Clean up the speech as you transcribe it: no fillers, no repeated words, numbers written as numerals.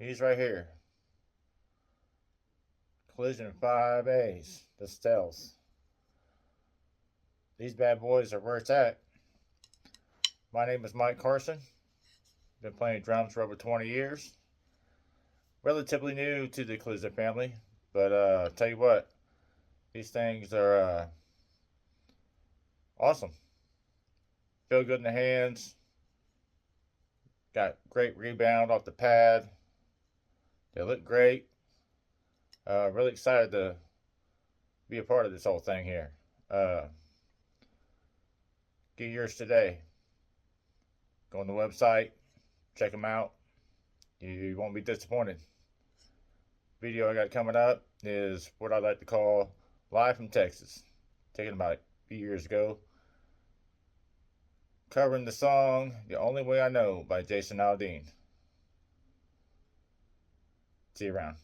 He's right here. Collision 5As, the Stealth. These bad boys are where it's at. My name is Mike Carson. Been playing drums for over 20 years. Relatively new to the Collision family, but tell you what, these things are awesome. Feel good in the hands. Got great rebound off the pad. They look great. Really excited to be a part of this whole thing here. Get yours today. Go on the website, check them out. You won't be disappointed. Video I got coming up is what I like to call Live from Texas. Taken about a few years ago. Covering the song The Only Way I Know by Jason Aldean. See you around.